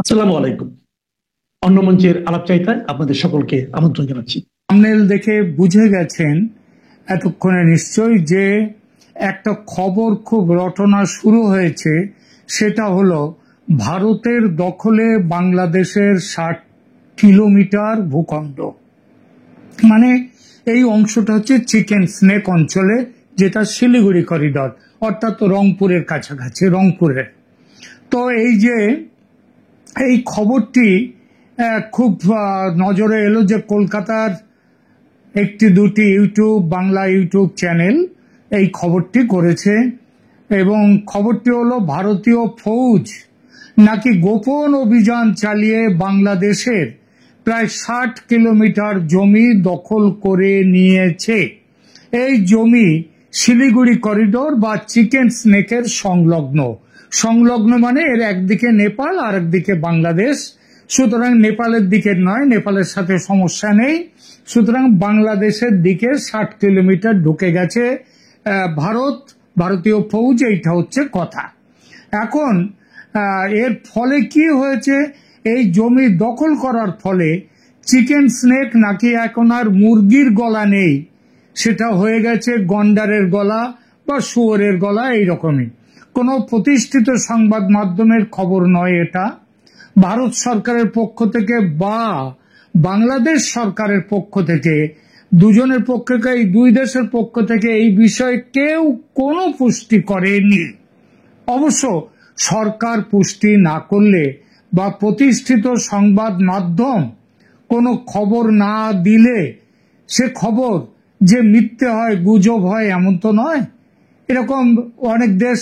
আসসালামু আলাইকুম। অন্য মঞ্চের আলাপচারিতায় আপনাদের সকলকে আমন্ত্রণ জানাচ্ছি। থাম্বনেল দেখে বুঝে গেছেন এতক্ষণে নিশ্চয়ই যে একটা খবর খুব রটনা শুরু হয়েছে। সেটা হলো ভারতের দখলে বাংলাদেশের 60 কিলোমিটার ভূখণ্ড। মানে এই অংশটা হচ্ছে চিকেন স্নেক অঞ্চলে, যেটা শিলিগুড়ি করিডর, অর্থাৎ রংপুরের কাছাকাছি, রংপুরের। তো এই খবরটি খুব নজরে এলো যে কলকাতার একটি দুটি বাংলা ইউটিউব চ্যানেল এই খবরটি করেছে, এবং খবরটি হলো ভারতীয় ফৌজ নাকি গোপন অভিযান চালিয়ে বাংলাদেশের প্রায় 60 কিলোমিটার জমি দখল করে নিয়েছে। এই জমি শিলিগুড়ি করিডোর বা চিকেন স্নেকের সংলগ্ন মানে এর একদিকে নেপাল আর একদিকে বাংলাদেশ। সুতরাং নেপালের দিকে নয়, নেপালের সাথে সমস্যা নেই। সুতরাং বাংলাদেশের দিকে 60 কিলোমিটার ঢুকে গেছে ভারতীয় ফৌজ, এইটা হচ্ছে কথা। এখন এর ফলে কি হয়েছে? এই জমি দখল করার ফলে চিকেন স্নেক নাকি এখন আর মুরগির গলা নেই, সেটা হয়ে গেছে গন্ডারের গলা বা শুয়োরের গলা। এইরকমই কোনো প্রতিষ্ঠিত সংবাদ মাধ্যমের খবর নয় এটা। ভারত সরকারের পক্ষ থেকে বা বাংলাদেশ সরকারের পক্ষ থেকে, দুজনের পক্ষ থেকে, এই দুই দেশের পক্ষ থেকে এই বিষয়ে কেউ কোনো পুষ্টি করেনি। অবশ্য সরকার পুষ্টি না করলে বা প্রতিষ্ঠিত সংবাদ মাধ্যম কোনো খবর না দিলে সে খবর যে মিথ্যে হয়, গুজব হয় এমন তো নয়। এরকম অনেক দেশ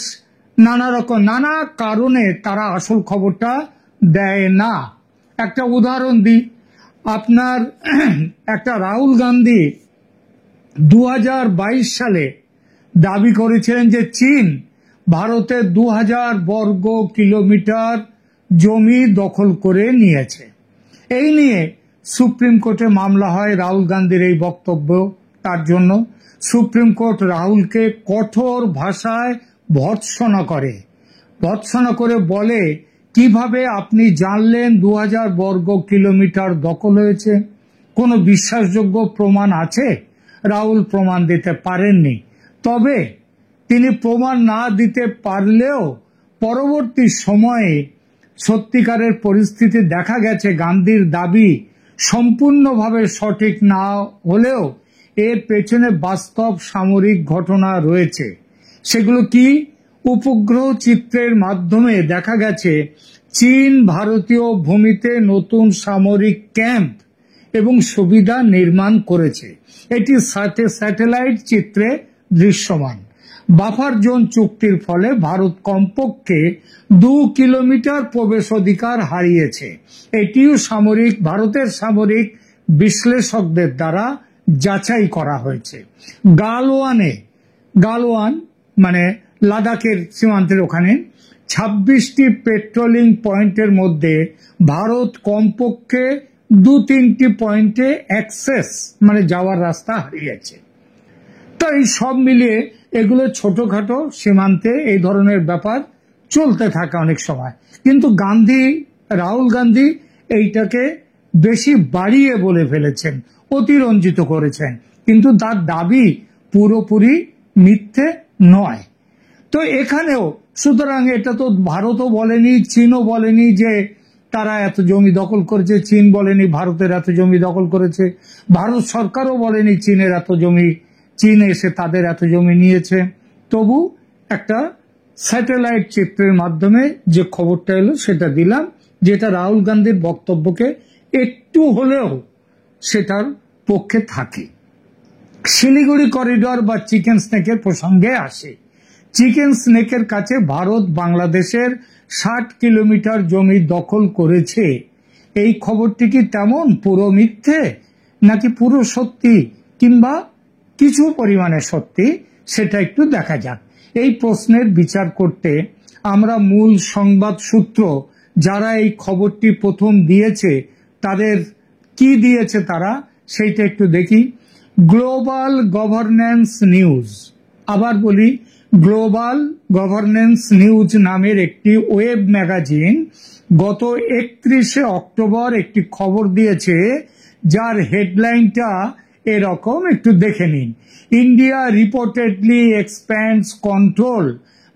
নানা কারণে তারা আসল খবরটা দেয় না। একটা উদাহরণ দিই আপনার, একটা রাহুল গান্ধী 2022 সালে দাবি করেছিলেন যে চীন ভারতের 2000 বর্গ কিলোমিটার জমি দখল করে নিয়েছে। এই নিয়ে সুপ্রিম কোর্টে মামলা হয় রাহুল গান্ধীর এই বক্তব্য তার জন্য। সুপ্রিম কোর্ট রাহুলকে কঠোর ভাষায় ভর্ৎসনা করে বলে, কিভাবে আপনি জানলেন 2000 বর্গ কিলোমিটার দখল হয়েছে? কোনো বিশ্বাসযোগ্য প্রমাণ আছে? রাহুল প্রমাণ দিতে পারেননি। তবে তিনি প্রমাণ না দিতে পারলেও পরবর্তী সময়ে সত্যিকারের পরিস্থিতি দেখা গেছে গান্ধীর দাবি সম্পূর্ণভাবে সঠিক না হলেও এর পেছনে বাস্তব সামরিক ঘটনা রয়েছে। সেগুলো কি? উপগ্রহ চিত্রের মাধ্যমে দেখা গেছে চীন ভারতীয় ভূমিতে নতুন সামরিক ক্যাম্প এবং সুবিধা নির্মাণ করেছে। এটি স্যাটেলাইট চিত্রে দৃশ্যমান। বাফার জোন চুক্তির ফলে ভারত কমপক্ষে 2 কিলোমিটার প্রবেশ অধিকার হারিয়েছে। এটিও ভারতের সামরিক বিশ্লেষকদের দ্বারা যাচাই করা হয়েছে। গালওয়ান মানে লাদাখের সীমান্তের ওখানে 26টি পেট্রোলিং পয়েন্টের মধ্যে ভারত কমপক্ষে 2-3টি পয়েন্টে অ্যাক্সেস মানে যাওয়ার রাস্তা হারিয়েছে। তো এই সব মিলিয়ে এগুলো ছোটখাটো সীমান্তে এই ধরনের ব্যাপার চলতে থাকে অনেক সময়, কিন্তু রাহুল গান্ধী এইটাকে বেশি বাড়িয়ে বলে ফেলেছেন, অতিরঞ্জিত করেছেন, কিন্তু তার দাবি পুরোপুরি মিথ্যে নয়। তো এখানেও সুতরাং এটা তো ভারতও বলেনি, চীনও বলেনি যে তারা এত জমি দখল করেছে, চীন বলেনি ভারতের এত জমি দখল করেছে, ভারত সরকারও বলেনি চীনের এত জমি, চীন এসে তাদের এত জমি নিয়েছে। তবু একটা স্যাটেলাইট চিত্রের মাধ্যমে যে খবরটা এলো সেটা দিলাম, যেটা রাহুল গান্ধীর বক্তব্যকে একটু হলেও সেটার পক্ষে থাকে। শিলিগুড়ি করিডর বা চিকেন স্নেকের প্রসঙ্গে আসে। চিকেন স্নেকের কাছে ভারত বাংলাদেশের 60 কিলোমিটার জমি দখল করেছে। এই খবরটি কি তেমন পুরো মিথ্যে নাকি পুরো সত্যি কিংবা কিছু পরিমাণে সত্যি, সেটা একটু দেখা যাক। এই প্রশ্নের বিচার করতে আমরা মূল সংবাদ সূত্র যারা এই খবরটি প্রথম দিয়েছে তাদের কি দিয়েছে তারা, সেইটা একটু দেখি। গ্লোবাল গভর্নেন্স নিউজ, আবার বলি গ্লোবাল গভর্নেন্স নিউজ নামের একটি ওয়েব ম্যাগাজিন গত 31শে অক্টোবর একটি খবর দিয়েছে, যার হেডলাইনটা এরকম, একটু দেখে নিন। India reportedly expands control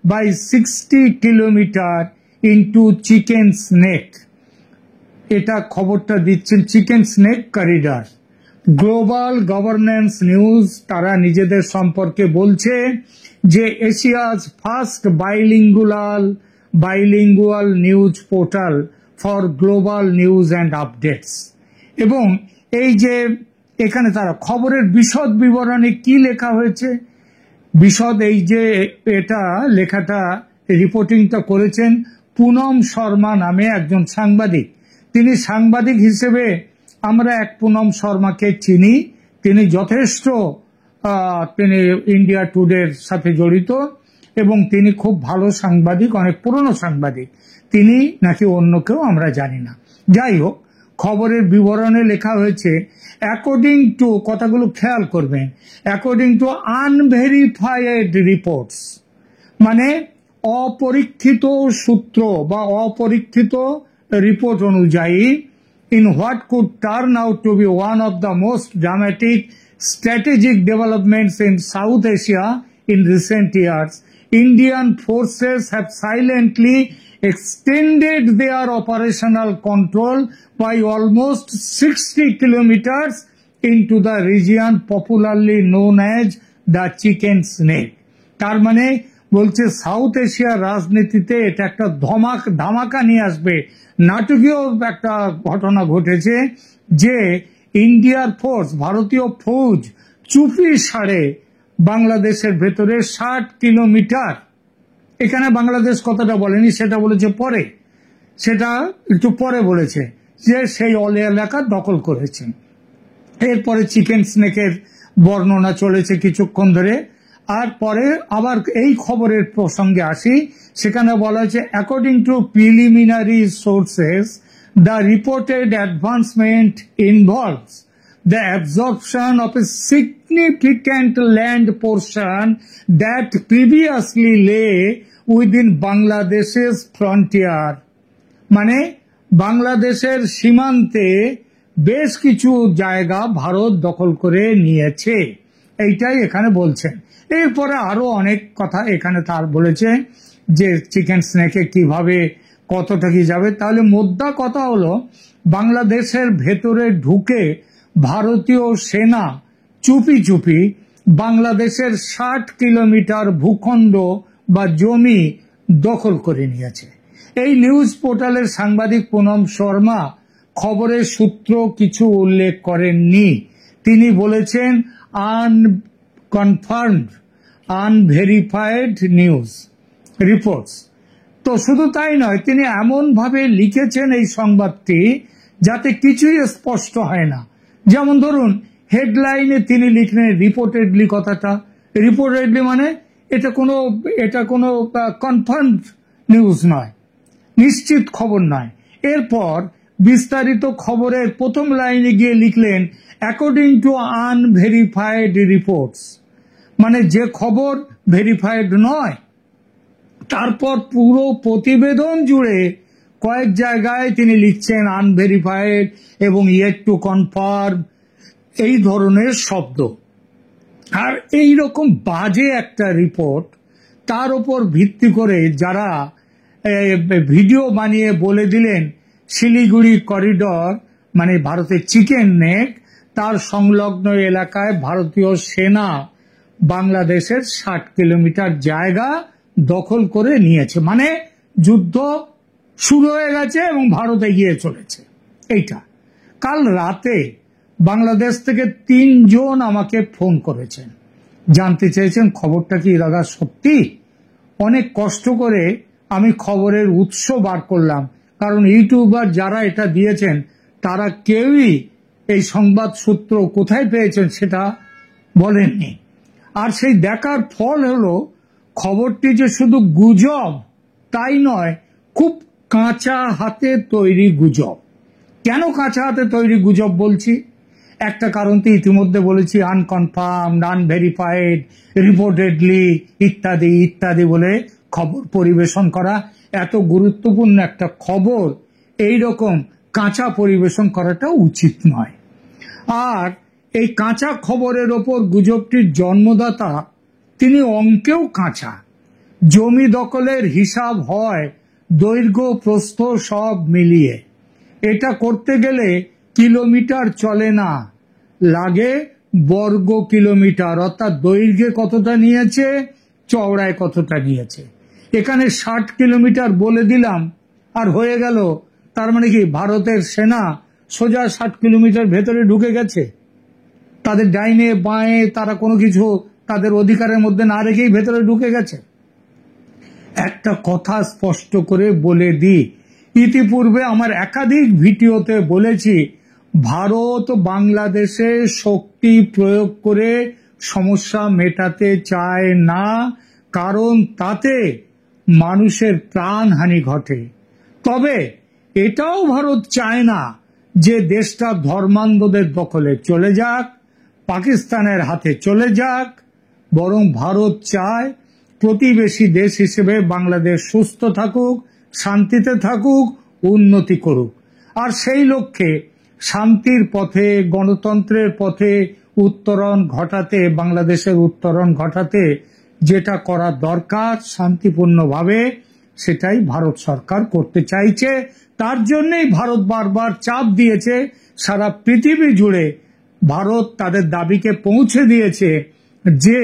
by 60 kilometre into chicken snake. এটা খবরটা দিচ্ছেন chicken snake corridor. Global governance news তারা নিজেদের সম্পর্কে বলছে যে Asia's first bilingual news portal for global news and updates. এবং এই যে এখানে তারা খবরের বিশদ বিবরণে কি লেখা হয়েছে, বিশদ এই যে এটা লেখাটা রিপোর্টিংটা করেছেন পুনম শর্মা নামে একজন সাংবাদিক। তিনি সাংবাদিক হিসেবে আমরা এক পুনম শর্মাকে চিনি, তিনি যথেষ্ট তিনি ইন্ডিয়া টুডের সাথে জড়িত এবং তিনি খুব ভালো সাংবাদিক, অনেক পুরনো সাংবাদিক। তিনি নাকি অন্য কেউ আমরা জানি না। যাই হোক, খবরের বিবরণে লেখা হয়েছে অ্যাকর্ডিং টু, কথাগুলো খেয়াল করবেন, অ্যাকর্ডিং টু আনভেরিফাইড রিপোর্টস, মানে অপরীক্ষিত সূত্র বা অপরীক্ষিত রিপোর্ট অনুযায়ী, in what could turn out to be one of the most dramatic strategic developments in South Asia in recent years, Indian forces have silently extended their operational control by almost 60 kilometers into the region popularly known as the chicken snake. তার মানে বলছে south এশিয়ার রাজনীতিতে এটা একটা ধামাকা নিয়ে আসবে। নাটকীয় একটা ঘটনা ঘটেছে যে ইন্ডিয়ার ফোর্স, ভারতীয় ফৌজ চুপি সারে বাংলাদেশের ভেতরে 60 কিলোমিটার, এখানে বাংলাদেশ কথাটা বলেনি, সেটা বলেছে পরে, সেটা একটু পরে বলেছে যে সেই এলাকা দখল করেছে। এরপরে চিকেন স্নেকের বর্ণনা চলেছে কিছুক্ষণ ধরে। আর পরে আবার এই খবরের প্রসঙ্গে আসি, সেখানে বলা হয়েছে according to preliminary sources the reported advancement involves the absorption of a significant land portion that previously lay within Bangladesh's frontier, মানে বাংলাদেশের সীমান্তে বেশ কিছু জায়গা ভারত দখল করে নিয়েছে, এইটাই এখানে বলছেন। এরপরে আরো অনেক কথা এখানে তার বলেছে যে চিকেন স্নেকে কিভাবে কতটা কি যাবে। তাহলে মোদ্দা কথা হলো বাংলাদেশের ভেতরে ঢুকে ভারতীয় সেনা চুপি চুপি বাংলাদেশের 60 কিলোমিটার ভূখণ্ড বা জমি দখল করে নিয়েছে। এই নিউজ পোর্টালের সাংবাদিক পুনম শর্মা খবরের সূত্র কিছু উল্লেখ করেননি, তিনি বলেছেন আনকনফার্মড আনভেরিফাইড নিউজ রিপোর্টস। তো শুধু তাই নয়, তিনি এমন ভাবে লিখেছেন এই সংবাদটি যাতে কিছুই স্পষ্ট হয় না। যেমন ধরুন হেডলাইনে তিনি লিখলেন রিপোর্টেডলি, কথাটা রিপোর্টেডলি মানে এটা কোনো কনফার্ম নিউজ নয়, নিশ্চিত খবর নয়। এরপর বিস্তারিত খবরের প্রথম লাইনে গিয়ে লিখলেন অ্যাকর্ডিং টু আনভেরিফাইড রিপোর্টস, মানে যে খবর ভেরিফাইড নয়। তারপর পুরো প্রতিবেদন জুড়ে কয়েক জায়গায় তিনি লিখছেন আনভেরিফাইড এবং ইয়েট টু কনফার্ম, এই ধরনের শব্দ। আর এই রকম বাজে একটা রিপোর্ট, তার উপর ভিত্তি করে যারা ভিডিও বানিয়ে বলে দিলেন শিলিগুড়ি করিডর মানে ভারতের চিকেন নেক, তার সংলগ্ন এলাকায় ভারতীয় সেনা বাংলাদেশের 60 কিলোমিটার জায়গা দখল করে নিয়েছে, মানে যুদ্ধ শুরু হয়ে গেছে এবং ভারত এগিয়ে চলেছে। এইটা কাল রাতে বাংলাদেশ থেকে 3 জন আমাকে ফোন করেছেন, জানতে চেয়েছেন খবরটা কি দাদা সত্যি। অনেক কষ্ট করে আমি খবরের উৎস বার করলাম, কারণ ইউটিউবার যারা এটা দিয়েছেন তারা কেউই এই সংবাদ সূত্র কোথায় পেয়েছেন সেটা বলেননি। আর সেই দেখার ফল হলো খবরটি যে শুধু গুজব তাই নয়, খুব কাঁচা হাতে তৈরি গুজব। কেন কাঁচা হাতে তৈরি গুজব বলছি? একটা কারণ তো ইতিমধ্যে বলেছি, আনকনফার্মড, আনভেরিফাইড, রিপোর্টেডলি ইত্যাদি ইত্যাদি বলে খবর পরিবেশন করা। এত গুরুত্বপূর্ণ একটা খবর এই রকম কাঁচা পরিবেশন করাটা উচিত নয়। আর এই কাঁচা খবরের ওপর গুজবটির জন্মদাতা তিনি অঙ্কেও কাঁচা। জমি দখলের হিসাব হয় দৈর্ঘ্য প্রস্থ সব মিলিয়ে। এটা করতে গেলে কিলোমিটার চলে না, লাগে বর্গ কিলোমিটার, অর্থাৎ দৈর্ঘ্যে কতটা নিয়েছে, চওড়ায় কতটা নিয়েছে। এখানে 60 কিলোমিটার বলে দিলাম আর হয়ে গেল। তার মানে কি ভারতের সেনা সোজা 60 কিলোমিটার ভেতরে ঢুকে গেছে? তাদের ডাইনে বাঁয়ে তারা কোনো কিছু তাদের অধিকারের মধ্যে না রেখেই ভেতরে ঢুকে গেছে? একটা কথা স্পষ্ট করে বলে দিই, ইতিপূর্বে আমার একাধিক ভিডিওতে বলেছি, ভারত বাংলাদেশে শক্তি প্রয়োগ করে সমস্যা মেটাতে চায় না, কারণ তাতে মানুষের প্রাণহানি ঘটে। তবে এটাও ভারত চায় না যে দেশটা ধর্মান্ধদের দখলে চলে যাক, পাকিস্তানের হাতে চলে যাক, বরং ভারত চায় প্রতিবেশী দেশ হিসেবে বাংলাদেশ সুস্থ থাকুক, শান্তিতে থাকুক, উন্নতি করুক। আর সেই লক্ষ্যে শান্তির পথে, গণতন্ত্রের পথে উত্তরণ ঘটাতে, বাংলাদেশের উত্তরণ ঘটাতে যেটা করা দরকার শান্তিপূর্ণভাবে, সেটাই ভারত সরকার করতে চাইছে। তার জন্যই ভারত বারবার চাপ দিয়েছে, সারা পৃথিবী জুড়ে ভারত তাদের দাবিকে পৌঁছে দিয়েছে যে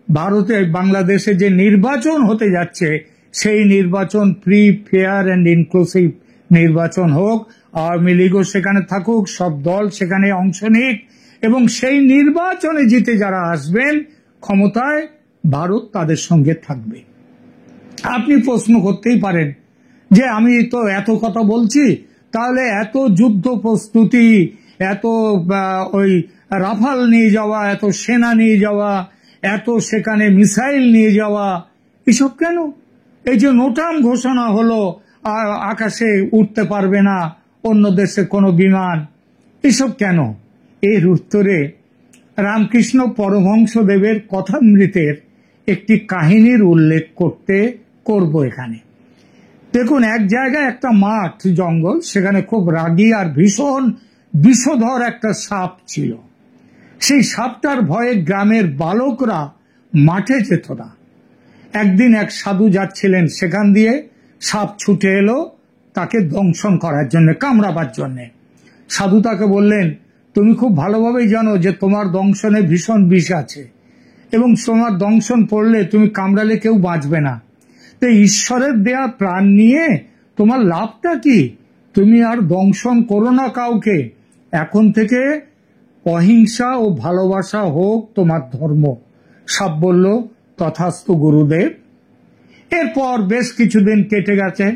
ভারতে বাংলাদেশে যে নির্বাচন হতে যাচ্ছে সেই নির্বাচন ফ্রি, ফেয়ার অ্যান্ড ইনক্লুসিভ নির্বাচন হোক, আওয়ামী লীগও সেখানে থাকুক, সব দল সেখানে অংশ নিক, এবং সেই নির্বাচনে জিতে যারা আসবেন ক্ষমতায়, ভারত তাদের সঙ্গে থাকবে। আপনি প্রশ্ন করতেই পারেন যে আমি তো এত কথা বলছি, তাহলে এত যুদ্ধ প্রস্তুতি, এত ওই রাফাল নিয়ে যাওয়া, এত সেনা নিয়ে যাওয়া, এত সেখানে মিসাইল নিয়ে যাওয়া, এসব কেন? এই যে নোটাম ঘোষণা হলো আকাশে উঠতে পারবে না অন্য দেশে কোনো বিমান, এসব কেন? এর উত্তরে রামকৃষ্ণ পরমহংসদেবের কথামৃতের একটি কাহিনীর উল্লেখ করব এখানে। দেখুন, এক জায়গায় একটা মাঠ, জঙ্গল, সেখানে খুব রাগী আর ভীষণ বিষধর একটা সাপ ছিল। সেই সাপটার ভয়ে গ্রামের বালকরা মাঠে যেত না। একদিন এক সাধু যাচ্ছিলেন সেখান দিয়ে, সাপ ছুটে এলো তাকে দংশন করার জন্য, কামড়াবার জন্য। সাধু তাকে বললেন, তুমি খুব ভালোভাবেই জানো যে তোমার দংশনে ভীষণ বিষ আছে এবং তোমার দংশন পড়লে, তুমি কামড়ালে কেউ বাঁচবে না। তো ঈশ্বরের দেয়া প্রাণ নিয়ে তোমার লাভটা কি? তুমি আর দংশন করো না কাউকে। এখন থেকে অহিংসা ও ভালোবাসা হোক তোমার ধর্ম। সাপ বলল, তথাস্তু গুরুদেব। এরপর বেশ কিছুদিন কেটে গেছে।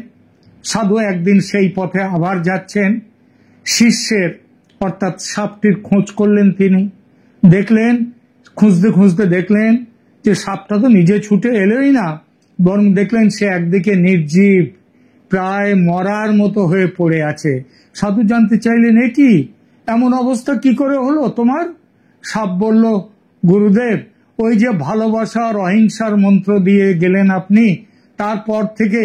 সাধু একদিন সেই পথে আবার যাচ্ছেন। শিষ্যের অর্থাৎ সাপটির খোঁজ করলেন তিনি। দেখলেন, খুঁজতে খুঁজতে দেখলেন যে সাপটা তো নিজে ছুটে এলোই না, বরং দেখলেন সে একদিকে নির্জীব, প্রায় মরার মতো হয়ে পড়ে আছে। সাধু জানতে চাইলেন, এ কি, এমন অবস্থা কি করে হলো তোমার? সাপ বলল, গুরুদেব, ওই যে ভালোবাসা আর অহিংসার মন্ত্র দিয়ে গেলেন আপনি, তারপর থেকে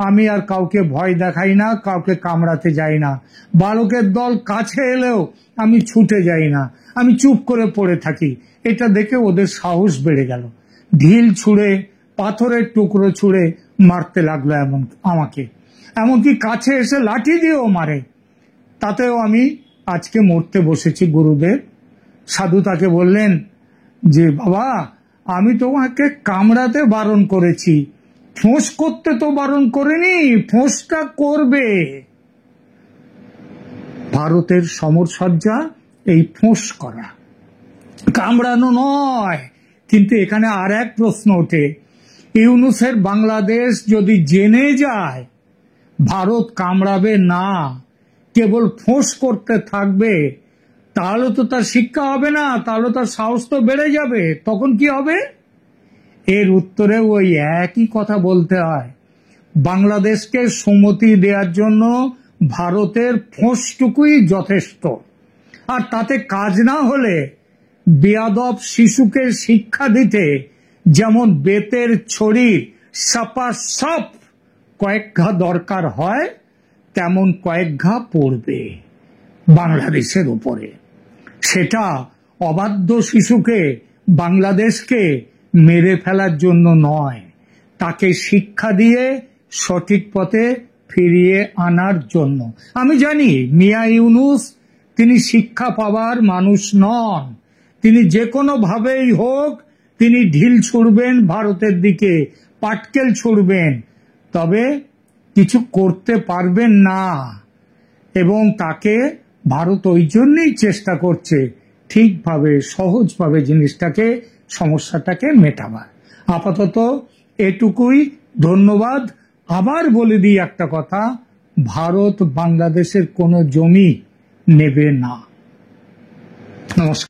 আমি আর কাউকে ভয় দেখাই না, কাউকে কামড়াতে যাই না। বালকের দল কাছে এলেও আমি ছুটে যাই না, আমি চুপ করে পড়ে থাকি। এটা দেখে ওদের সাহস বেড়ে গেল। ঢিল ছুঁড়ে, পাথরের টুকরো ছুঁড়ে মারতে লাগলো আমাকে, এমনকি কাছে এসে লাঠি দিয়েও মারে। তাতেও আমি আজকে মরতে বসেছি গুরুদেব। সাধু তাকে বললেন যে, বাবা, আমি তোমাকে কামড়াতে বারণ করেছি, ফোঁস করতে তো বারণ করিনি, ফোঁসটা করবে। ভারতের সমরসজ্জা এই ফোঁস করা, কামড়ানো নয়। কিন্তু এখানে আর এক প্রশ্ন ওঠে, ইউনূসের বাংলাদেশ যদি জেনে যায় ভারত কামড়াবে না, কেবল ফোঁস করতে থাকবে, তাহলে তো তার শিক্ষা হবে না, তাহলে তার সাহস তো বেড়ে যাবে। তখন কি হবে? এর উত্তরে ওই একই কথা বলতে হয়, বাংলাদেশকে সুমতি দেওয়ার জন্য ভারতের ফোঁসটুকুই যথেষ্ট। আর তাতে কাজ না হলে বেয়াদব শিশুকে শিক্ষা দিতে যেমন বেতের ছড়ি সাপা সাপ কয়েক ঘা দরকার হয়, তেমন কয়েক ঘা পড়বে বাংলাদেশের উপরে। সেটা অবাধ্য শিশুকে, বাংলাদেশকে মেরে ফেলার জন্য নয়, তাকে শিক্ষা দিয়ে সঠিক পথে ফিরিয়ে আনার জন্য। আমি জানি মিয়া ইউনূস তিনি শিক্ষা পাওয়ার মানুষ নন, তিনি যে কোনো ভাবেই হোক তিনি ঢিল ছুড়বেন ভারতের দিকে, পাটকেল ছুড়বেন, তবে কিছু করতে পারবেন না। এবং তাকে ভারত ওই জন্যই চেষ্টা করছে ঠিকভাবে সহজভাবে জিনিসটাকে, সমস্যাটাকে মেটাবার। আপাতত এটুকুই, ধন্যবাদ। আবার বলে দিই একটা কথা, ভারত বাংলাদেশের কোনো জমি নেবে না। নমস্কার।